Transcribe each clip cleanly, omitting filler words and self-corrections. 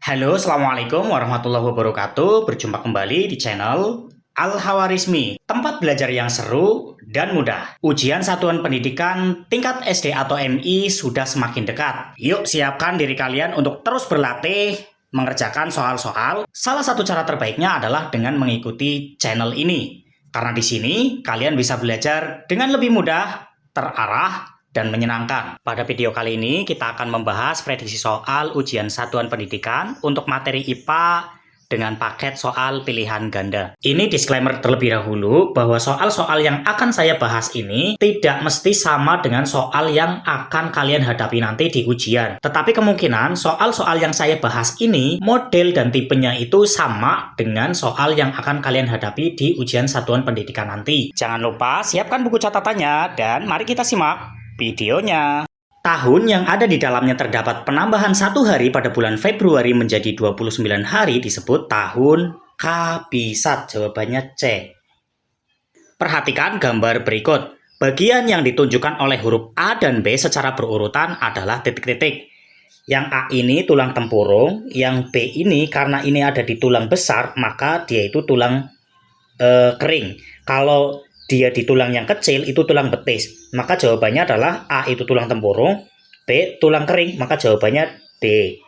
Halo, Assalamualaikum warahmatullahi wabarakatuh. Berjumpa kembali di channel Al-Hawarizmi, tempat belajar yang seru dan mudah. Ujian satuan pendidikan tingkat SD atau MI sudah semakin dekat. Yuk siapkan diri kalian untuk terus berlatih mengerjakan soal-soal. Salah satu cara terbaiknya adalah dengan mengikuti channel ini. Karena di sini kalian bisa belajar dengan lebih mudah, terarah, dan menyenangkan. Pada video kali ini kita akan membahas prediksi soal ujian satuan pendidikan untuk materi IPA dengan paket soal pilihan ganda. Ini disclaimer terlebih dahulu bahwa soal-soal yang akan saya bahas ini tidak mesti sama dengan soal yang akan kalian hadapi nanti di ujian. Tetapi kemungkinan soal-soal yang saya bahas ini model dan tipenya itu sama dengan soal yang akan kalian hadapi di ujian satuan pendidikan nanti. Jangan lupa siapkan buku catatannya dan mari kita simak videonya. Tahun yang ada di dalamnya terdapat penambahan 1 hari pada bulan Februari menjadi 29 hari disebut tahun kabisat. Jawabannya C. Perhatikan gambar berikut. Bagian yang ditunjukkan oleh huruf A dan B secara berurutan adalah titik-titik. Yang A ini tulang tempurung, yang B ini karena ini ada di tulang besar, maka dia itu tulang kering. Kalau dia di tulang yang kecil itu tulang betis. Maka jawabannya adalah A itu tulang tempurung, B tulang kering, maka jawabannya D.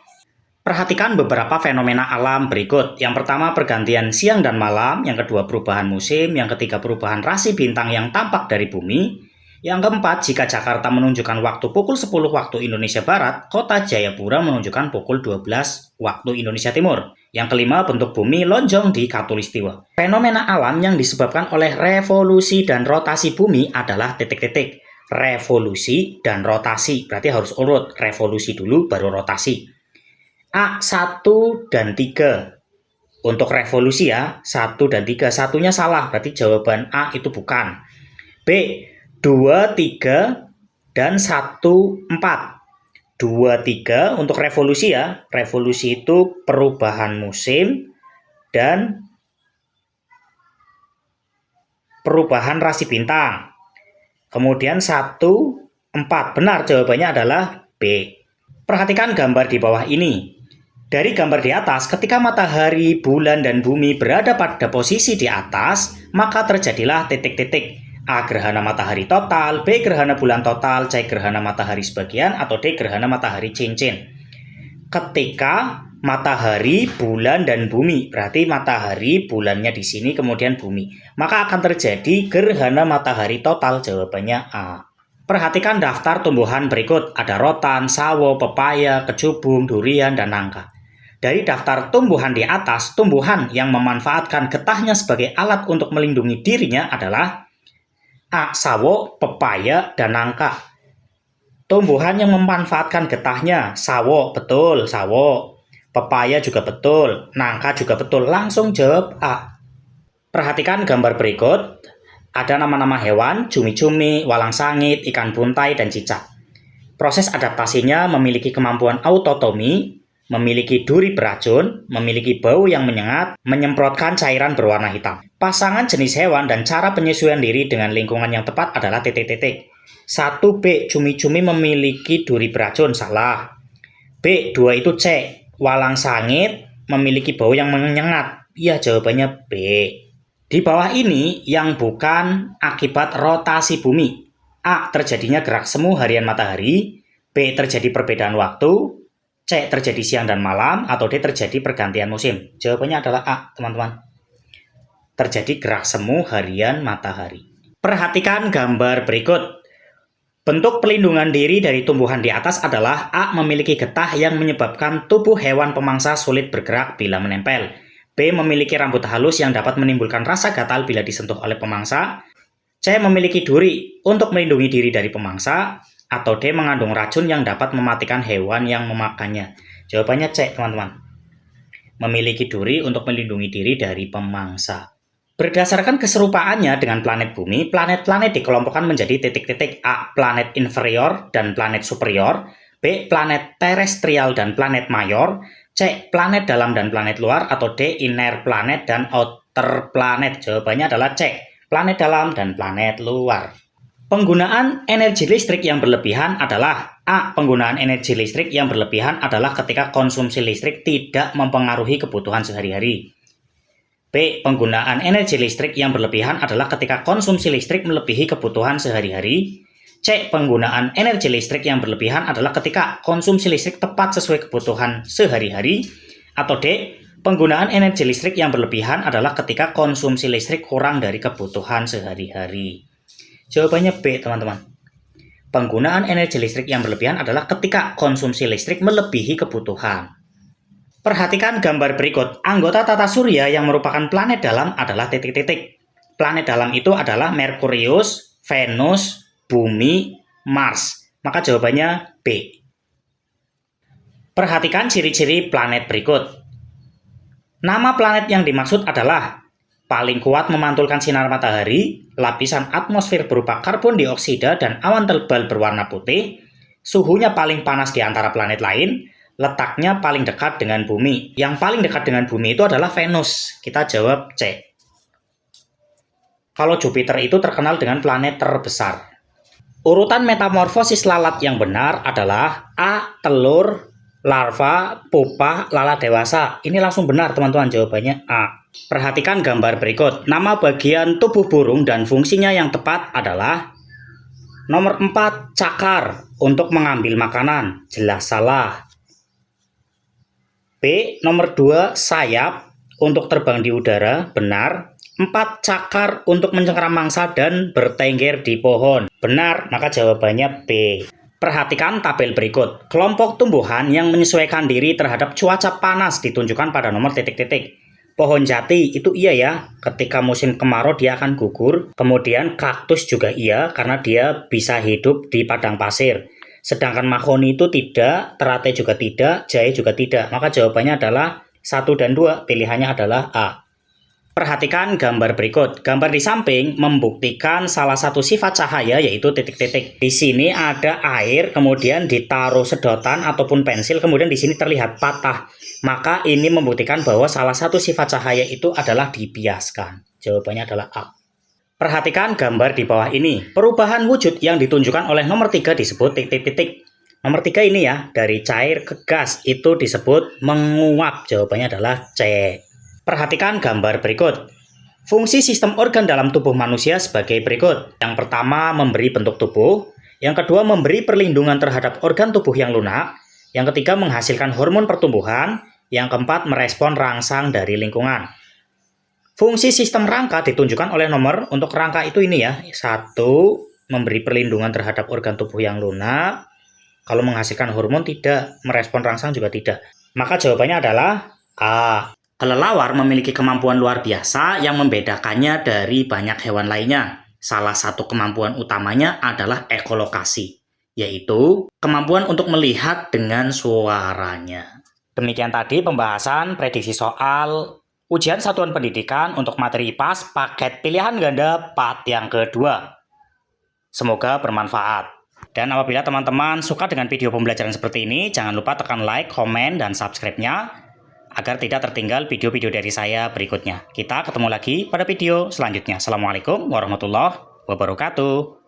Perhatikan beberapa fenomena alam berikut. Yang pertama pergantian siang dan malam, yang kedua perubahan musim, yang ketiga perubahan rasi bintang yang tampak dari bumi. Yang keempat, jika Jakarta menunjukkan waktu pukul 10 waktu Indonesia Barat, kota Jayapura menunjukkan pukul 12 waktu Indonesia Timur. Yang kelima, bentuk bumi lonjong di Khatulistiwa. Fenomena alam yang disebabkan oleh revolusi dan rotasi bumi adalah titik-titik. Revolusi dan rotasi, berarti harus urut. Revolusi dulu, baru rotasi. A, 1 dan 3. Untuk revolusi ya, 1 dan 3. Satunya salah, berarti jawaban A itu bukan. B, 2, 3, dan 1, 4. 2, 3 untuk revolusi ya. Revolusi itu perubahan musim dan perubahan rasi bintang. Kemudian 1, 4. Benar, jawabannya adalah B. Perhatikan gambar di bawah ini. Dari gambar di atas, ketika matahari, bulan, dan bumi berada pada posisi di atas, maka terjadilah titik-titik. A. Gerhana matahari total, B. Gerhana bulan total, C. Gerhana matahari sebagian, atau D. Gerhana matahari cincin. Ketika matahari, bulan, dan bumi, berarti matahari, bulannya di sini, kemudian bumi, maka akan terjadi gerhana matahari total. Jawabannya A. Perhatikan daftar tumbuhan berikut. Ada rotan, sawo, pepaya, kecubung, durian, dan nangka. Dari daftar tumbuhan di atas, tumbuhan yang memanfaatkan getahnya sebagai alat untuk melindungi dirinya adalah A. Sawo, pepaya, dan nangka. Tumbuhan yang memanfaatkan getahnya, sawo, betul, sawo. Pepaya juga betul, nangka juga betul. Langsung jawab A. Perhatikan gambar berikut. Ada nama-nama hewan, cumi-cumi, walang sangit, ikan buntai, dan cicak. Proses adaptasinya memiliki kemampuan autotomi, memiliki duri beracun, memiliki bau yang menyengat, menyemprotkan cairan berwarna hitam. Pasangan jenis hewan dan cara penyesuaian diri dengan lingkungan yang tepat adalah titik-titik. 1B, cumi-cumi memiliki duri beracun, salah. B, 2 itu C, walang sangit memiliki bau yang menyengat. Iya, jawabannya B. Di bawah ini yang bukan akibat rotasi bumi. A, terjadinya gerak semu harian matahari. B, terjadi perbedaan waktu. C, terjadi siang dan malam, atau D, terjadi pergantian musim. Jawabannya adalah A, teman-teman. Terjadi gerak semu harian matahari. Perhatikan gambar berikut. Bentuk pelindungan diri dari tumbuhan di atas adalah A, memiliki getah yang menyebabkan tubuh hewan pemangsa sulit bergerak bila menempel. B, memiliki rambut halus yang dapat menimbulkan rasa gatal bila disentuh oleh pemangsa. C, memiliki duri untuk melindungi diri dari pemangsa. Atau D, mengandung racun yang dapat mematikan hewan yang memakannya. Jawabannya C, teman-teman. Memiliki duri untuk melindungi diri dari pemangsa. Berdasarkan keserupaannya dengan planet bumi, planet-planet dikelompokkan menjadi titik-titik. A, planet inferior dan planet superior. B, planet terestrial dan planet mayor. C, planet dalam dan planet luar. Atau D, inner planet dan outer planet. Jawabannya adalah C, planet dalam dan planet luar. Penggunaan energi listrik yang berlebihan adalah A. Penggunaan energi listrik yang berlebihan adalah ketika konsumsi listrik tidak mempengaruhi kebutuhan sehari-hari. B. Penggunaan energi listrik yang berlebihan adalah ketika konsumsi listrik melebihi kebutuhan sehari-hari. C. Penggunaan energi listrik yang berlebihan adalah ketika konsumsi listrik tepat sesuai kebutuhan sehari-hari. Atau D. Penggunaan energi listrik yang berlebihan adalah ketika konsumsi listrik kurang dari kebutuhan sehari-hari. Jawabannya B, teman-teman. Penggunaan energi listrik yang berlebihan adalah ketika konsumsi listrik melebihi kebutuhan. Perhatikan gambar berikut. Anggota tata surya yang merupakan planet dalam adalah titik-titik. Planet dalam itu adalah Merkurius, Venus, Bumi, Mars. Maka jawabannya B. Perhatikan ciri-ciri planet berikut. Nama planet yang dimaksud adalah paling kuat memantulkan sinar matahari, lapisan atmosfer berupa karbon dioksida dan awan tebal berwarna putih, suhunya paling panas di antara planet lain, letaknya paling dekat dengan bumi. Yang paling dekat dengan bumi itu adalah Venus. Kita jawab C. Kalau Jupiter itu terkenal dengan planet terbesar. Urutan metamorfosis lalat yang benar adalah A. Telur, larva, pupa, lalat dewasa. Ini langsung benar, teman-teman. Jawabannya A. Perhatikan gambar berikut. Nama bagian tubuh burung dan fungsinya yang tepat adalah nomor 4, cakar untuk mengambil makanan. Jelas salah. B. Nomor 2, sayap untuk terbang di udara. Benar. 4, cakar untuk mencengkeram mangsa dan bertengger di pohon. Benar, maka jawabannya B. Perhatikan tabel berikut. Kelompok tumbuhan yang menyesuaikan diri terhadap cuaca panas ditunjukkan pada nomor titik-titik. Pohon jati itu iya ya, ketika musim kemarau dia akan gugur. Kemudian kaktus juga iya, karena dia bisa hidup di padang pasir. Sedangkan mahoni itu tidak, teratai juga tidak, jahe juga tidak. Maka jawabannya adalah 1 dan 2, pilihannya adalah A. Perhatikan gambar berikut. Gambar di samping membuktikan salah satu sifat cahaya yaitu titik-titik. Di sini ada air, kemudian ditaruh sedotan ataupun pensil, kemudian di sini terlihat patah. Maka ini membuktikan bahwa salah satu sifat cahaya itu adalah dibiaskan. Jawabannya adalah A. Perhatikan gambar di bawah ini. Perubahan wujud yang ditunjukkan oleh nomor 3 disebut titik-titik. Nomor 3 ini ya, dari cair ke gas itu disebut menguap. Jawabannya adalah C. Perhatikan gambar berikut. Fungsi sistem organ dalam tubuh manusia sebagai berikut. Yang pertama, memberi bentuk tubuh. Yang kedua, memberi perlindungan terhadap organ tubuh yang lunak. Yang ketiga, menghasilkan hormon pertumbuhan. Yang keempat, merespon rangsang dari lingkungan. Fungsi sistem rangka ditunjukkan oleh nomor. Untuk rangka itu ini ya. 1, memberi perlindungan terhadap organ tubuh yang lunak. Kalau menghasilkan hormon tidak, merespon rangsang juga tidak. Maka jawabannya adalah A. Kelelawar memiliki kemampuan luar biasa yang membedakannya dari banyak hewan lainnya. Salah satu kemampuan utamanya adalah ekolokasi, yaitu kemampuan untuk melihat dengan suaranya. Demikian tadi pembahasan prediksi soal ujian satuan pendidikan untuk materi IPAS paket pilihan ganda part yang kedua. Semoga bermanfaat. Dan apabila teman-teman suka dengan video pembelajaran seperti ini, jangan lupa tekan like, komen, dan subscribe-nya agar tidak tertinggal video-video dari saya berikutnya. Kita ketemu lagi pada video selanjutnya. Assalamualaikum warahmatullahi wabarakatuh.